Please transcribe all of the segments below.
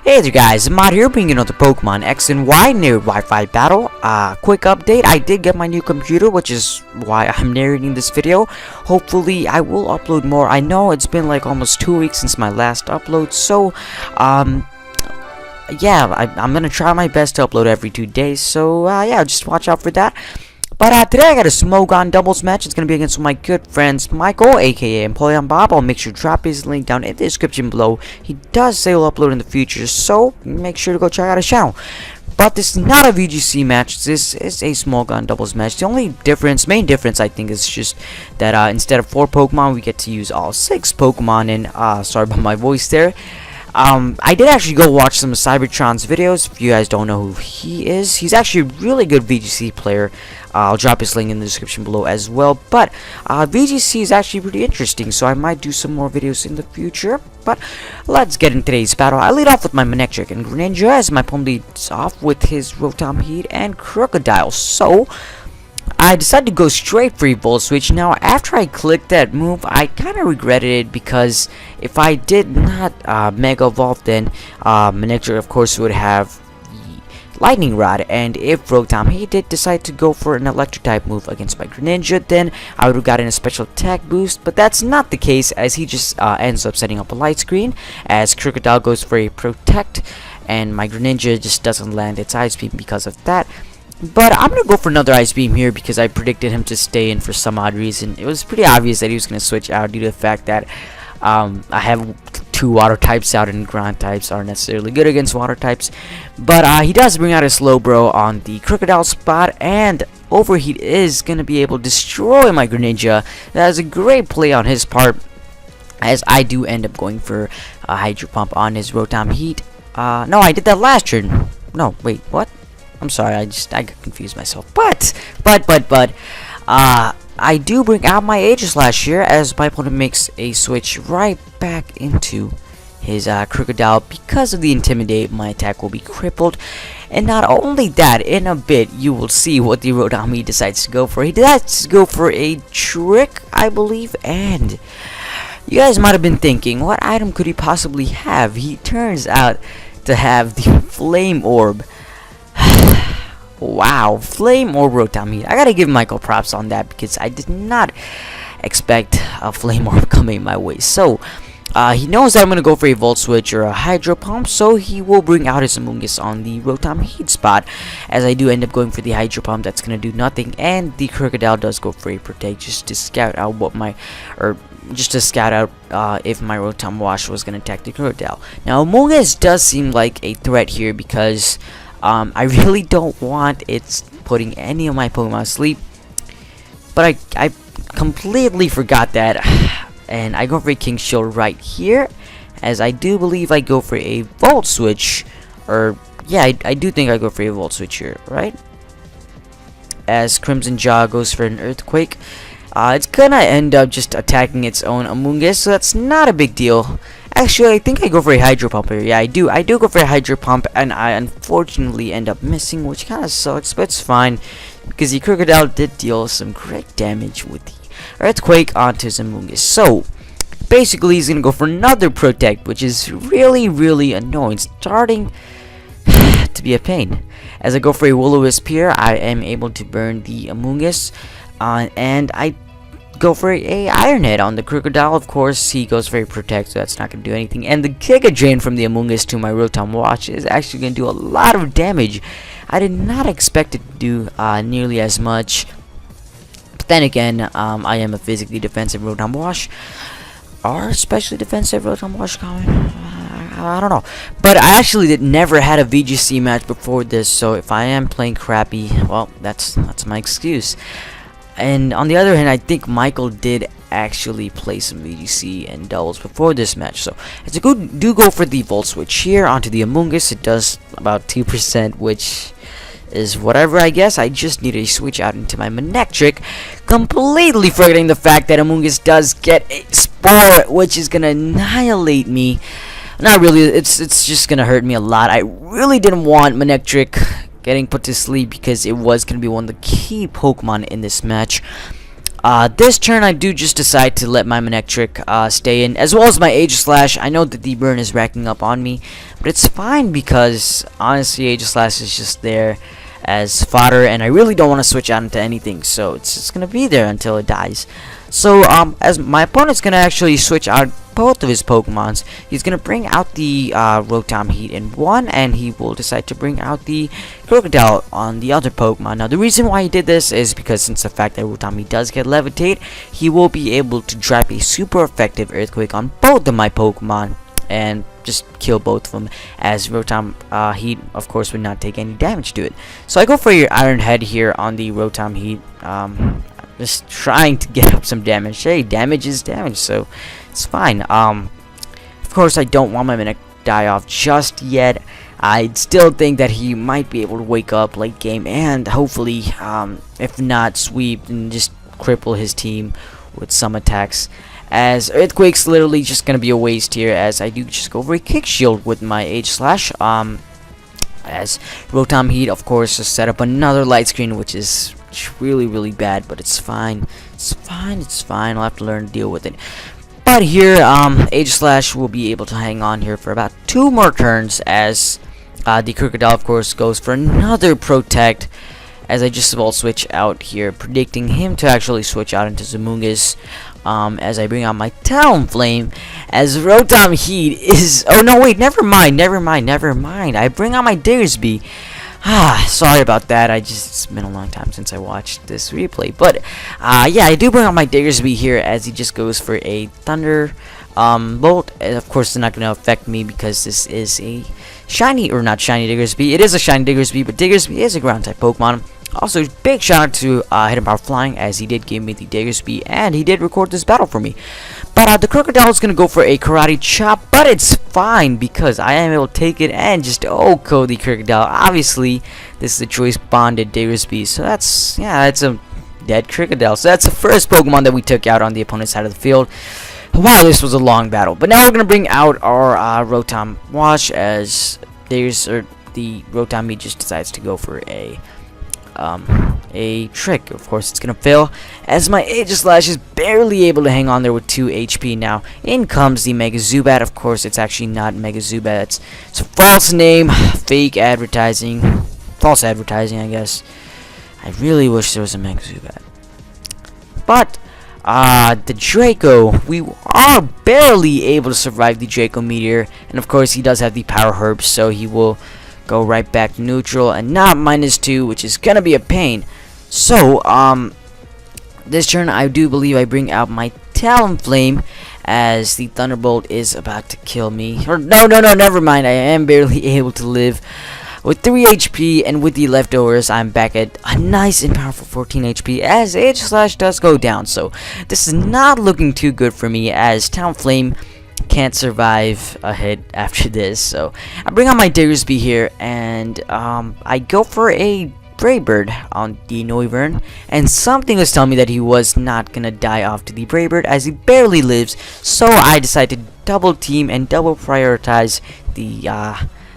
Hey there guys, I'm out here bringing another Pokemon X and Y near Wi-Fi battle. Quick update, I did get my new computer, which is why I'm narrating this video. Hopefully I will upload more. I know it's been like almost 2 weeks since my last upload, so yeah, I'm gonna try my best to upload every 2 days, so yeah, just watch out for that. But today I got a Smogon doubles match. It's going to be against my good friends Michael, aka EmpoleonBob. I'll make sure to drop his link down in the description below. He does say he'll upload in the future, so make sure to go check out his channel. But this is not a VGC match. This is a Smogon doubles match. The only difference, main difference I think, is just that instead of 4 Pokemon, we get to use all 6 Pokemon. And sorry about my voice there. I did actually go watch some of Cybertron's videos. If you guys don't know who he is, he's actually a really good VGC player. I'll drop his link in the description below as well. But VGC is actually pretty interesting, so I might do some more videos in the future. But let's get into today's battle. I lead off with my Manectric and Greninja, as my opponent leads off with his Rotom Heat and Crocodile. So I decided to go straight for Volt Switch. Now, after I clicked that move, I kind of regretted it, because if I did not Mega Evolve, then Manectric, of course, would have the Lightning Rod. And if Rotom Heat did decide to go for an Electric type move against my Greninja, then I would have gotten a special attack boost. But that's not the case, as he just ends up setting up a light screen, as Crocodile goes for a Protect, and my Greninja just doesn't land its Ice Beam because of that. But I'm going to go for another Ice Beam here, because I predicted him to stay in for some odd reason. It was pretty obvious that he was going to switch out due to the fact that I have 2 water types out, and ground types aren't necessarily good against water types. But he does bring out a Slowbro on the Crocodile spot, and Overheat is going to be able to destroy my Greninja. That is a great play on his part, as I do end up going for a Hydro Pump on his Rotom Heat. No, I did that last turn. No, wait, what? I'm sorry, I got confused myself. But I do bring out my Aegislash here, as my opponent makes a switch right back into his Crocodile. Because of the Intimidate, my attack will be crippled. And not only that, in a bit you will see what the Rotom Heat decides to go for. He decides to go for a Trick, I believe, and you guys might have been thinking, what item could he possibly have? He turns out to have the Flame Orb. Wow, Flame Orb Rotom Heat. I gotta give Michael props on that, because I did not expect a Flame Orb coming my way. So he knows that I'm gonna go for a Volt Switch or a Hydro Pump, so he will bring out his Amoonguss on the Rotom Heat spot, as I do end up going for the Hydro Pump. That's gonna do nothing, and the Crocodile does go for a Protect, just to scout out what my, if my Rotom Wash was gonna attack the Crocodile. Now, Amoonguss does seem like a threat here, because I really don't want it putting any of my Pokemon to sleep. But I completely forgot that. And I go for a King Shield right here, as I do believe I go for a Volt Switch. Or, yeah, I do think I go for a Volt Switch here, right? As Crimson Jaw goes for an Earthquake. It's gonna end up just attacking its own Amoonguss, so that's not a big deal. Actually, I think I go for a Hydro Pump here. Yeah, I do go for a Hydro Pump, and I unfortunately end up missing, which kind of sucks, but it's fine, because the Crocodile did deal some great damage with the Earthquake onto his Amoonguss. So basically, he's gonna go for another Protect, which is really annoying, starting to be a pain. As I go for a Will-O-Wisp here, I am able to burn the Amoonguss, and I go for a Iron Head on the Crocodile. Of course, he goes for a Protect, so that's not going to do anything. And the Giga Drain from the Amoonguss to my Rotom Wash is actually going to do a lot of damage. I did not expect it to do nearly as much. But then again, I am a physically defensive Rotom Wash. Or especially defensive Rotom Wash comment? I don't know. But I actually never had a VGC match before this, so if I am playing crappy, well, that's my excuse. And on the other hand, I think Michael did actually play some VGC and doubles before this match. So as I do go for the Volt Switch here onto the Amoonguss, it does about 2%, which is whatever, I guess. I just need to switch out into my Manectric, completely forgetting the fact that Amoonguss does get a Spore, which is gonna annihilate me. Not really, it's just gonna hurt me a lot. I really didn't want Manectric getting put to sleep, because it was going to be one of the key Pokemon in this match. This turn I do just decide to let my Manectric stay in, as well as my Aegislash. I know that the burn is racking up on me, but it's fine because honestly Aegislash is just there as fodder, and I really don't want to switch out into anything, so it's just gonna be there until it dies. So as my opponent's gonna actually switch out both of his Pokemons, he's gonna bring out the Rotom Heat in one, and he will decide to bring out the Crocodile on the other Pokemon. Now the reason why he did this is because since the fact that Rotom Heat does get Levitate, he will be able to drop a super effective Earthquake on both of my Pokemon and just kill both of them, as Rotom Heat of course would not take any damage to it. So I go for your Iron Head here on the Rotom Heat, just trying to get up some damage. Hey, damage is damage, so it's fine. Of course I don't want my Minute die off just yet. I still think that he might be able to wake up late game and hopefully if not sweep and just cripple his team with some attacks, as Earthquake's literally just gonna be a waste here, as I do just go for a Kick Shield with my Aegislash. As Rotom Heat of course just set up another light screen, which is really bad, but it's fine. It's fine. I'll have to learn to deal with it. But here, Aegislash will be able to hang on here for about 2 more turns, as the Crocodile of course goes for another Protect, as I just about switch out here, predicting him to actually switch out into Zamungus. As I bring out my Talonflame, as Rotom Heat is... Oh no, wait, never mind. I bring out my Diggersby. Sorry about that. It's been a long time since I watched this replay. But, yeah, I do bring out my Diggersby here, as he just goes for a Thunder Bolt. And of course, it's not going to affect me because this is a shiny, or not shiny Diggersby. It is a shiny Diggersby, but Diggersby is a Ground-type Pokemon. Also, big shout out to Hidden Power Flying, as he did give me the Diggersby, and he did record this battle for me. But the Crocodile is going to go for a Karate Chop, but it's fine because I am able to take it and just OHKO the Crocodile. Obviously, this is a choice bonded Diggersby, so that's a dead Crocodile. So that's the first Pokemon that we took out on the opponent's side of the field. Wow, this was a long battle. But now we're going to bring out our Rotom Wash, as the Rotom Heat just decides to go for a trick. Of course it's gonna fail, as my Aegislash is barely able to hang on there with 2 HP. Now in comes the Mega Zubat. Of course it's actually not Mega Zubat, it's a false name, false advertising, I guess. I really wish there was a Mega Zubat. But the Draco, we are barely able to survive the Draco Meteor, and of course he does have the Power Herb, so he will go right back to neutral and not -2, which is gonna be a pain. So this turn I do believe I bring out my Talonflame, as the Thunderbolt is about to kill me. Or no, never mind. I am barely able to live with 3 HP, and with the leftovers I'm back at a nice and powerful 14 HP, as Aegislash does go down. So this is not looking too good for me, as Talonflame can't survive a hit after this. So I bring out my Diggersby here, and I go for a Brave Bird on the Noivern, and something was telling me that he was not gonna die off to the Brave Bird, as he barely lives. So I decided to double team and double prioritize the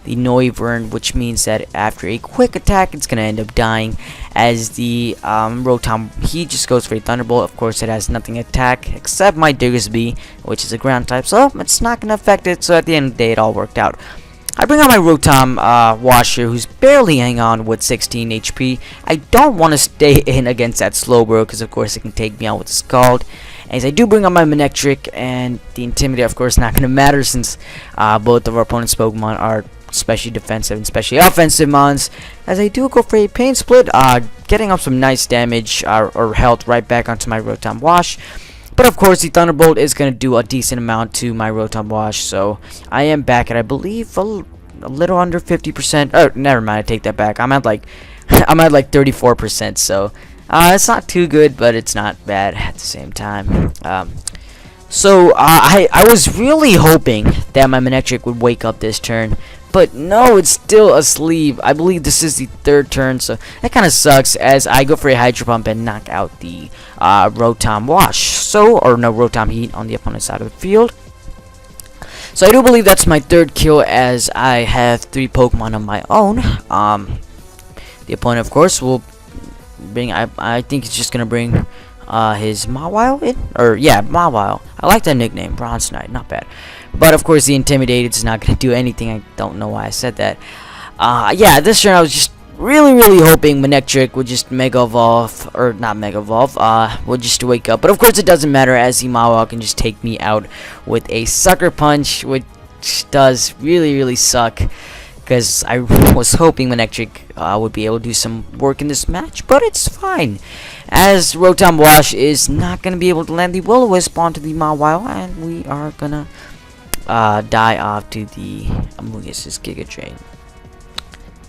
Noivern, which means that after a quick attack it's gonna end up dying, as the Rotom Heat just goes for a Thunderbolt. Of course it has nothing attack except my Diggersby, which is a ground type, so it's not gonna affect it. So at the end of the day it all worked out. I bring out my Rotom Washer, who's barely hanging on with 16 HP. I don't want to stay in against that Slowbro, because of course it can take me out with the Scald. As I do bring out my Manectric, and the Intimidator of course not going to matter, since both of our opponent's Pokemon are especially defensive and especially offensive mons. As I do go for a Pain Split, getting up some nice damage or health right back onto my Rotom Wash. But of course the Thunderbolt is going to do a decent amount to my Rotom Wash, so I am back at, I believe, a little under 50%. Oh, never mind, I take that back. I'm at like 34%, so it's not too good, but it's not bad at the same time. So I was really hoping that my Manectric would wake up this turn, but no, it's still asleep. I believe this is the 3rd turn, so that kind of sucks, as I go for a Hydro Pump and knock out the Rotom Wash. So, or no, Rotom Heat on the opponent's side of the field. So I do believe that's my 3rd kill, as I have 3 Pokemon of my own. The opponent, of course, will bring, I think it's just going to bring his Mawile in, or yeah, Mawile. I like that nickname, Bronze Knight, not bad. But of course, the Intimidate is not gonna do anything. I don't know why I said that. Yeah, this turn I was just really hoping Manectric would just Mega Evolve, or not Mega Evolve, would just wake up. But of course, it doesn't matter, as the Mawile can just take me out with a Sucker Punch, which does really suck. Because I was hoping Manectric would be able to do some work in this match, but it's fine. As Rotom Wash is not going to be able to land the Will-O-Wisp onto the Mawile, and we are going to die off to the Amoonguss's Giga Drain.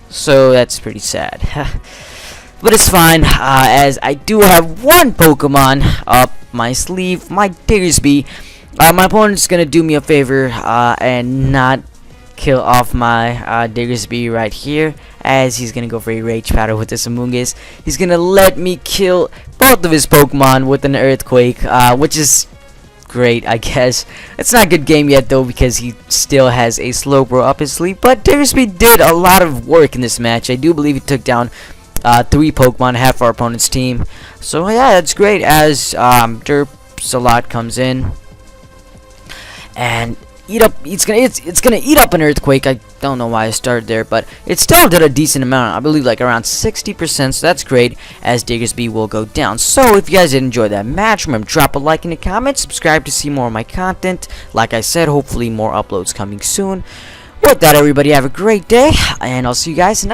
So that's pretty sad. But it's fine, as I do have one Pokemon up my sleeve, my Diggersby. My opponent's going to do me a favor and not kill off my Diggersby right here, as he's gonna go for a Rage Powder with this Amoonguss. He's gonna let me kill both of his Pokemon with an Earthquake, which is great, I guess. It's not a good game yet though, because he still has a Slowbro up his sleeve, but Diggersby did a lot of work in this match. I do believe he took down 3 Pokemon, half our opponent's team. So yeah, that's great, as Derpsalot comes in and it's gonna eat up an Earthquake. I don't know why I started there, but it still did a decent amount. I believe like around 60%, so that's great, as Diggersby will go down. So if you guys did enjoy that match, remember, drop a like in the comments, subscribe to see more of my content. Like I said, hopefully more uploads coming soon. With that, everybody, have a great day, and I'll see you guys next.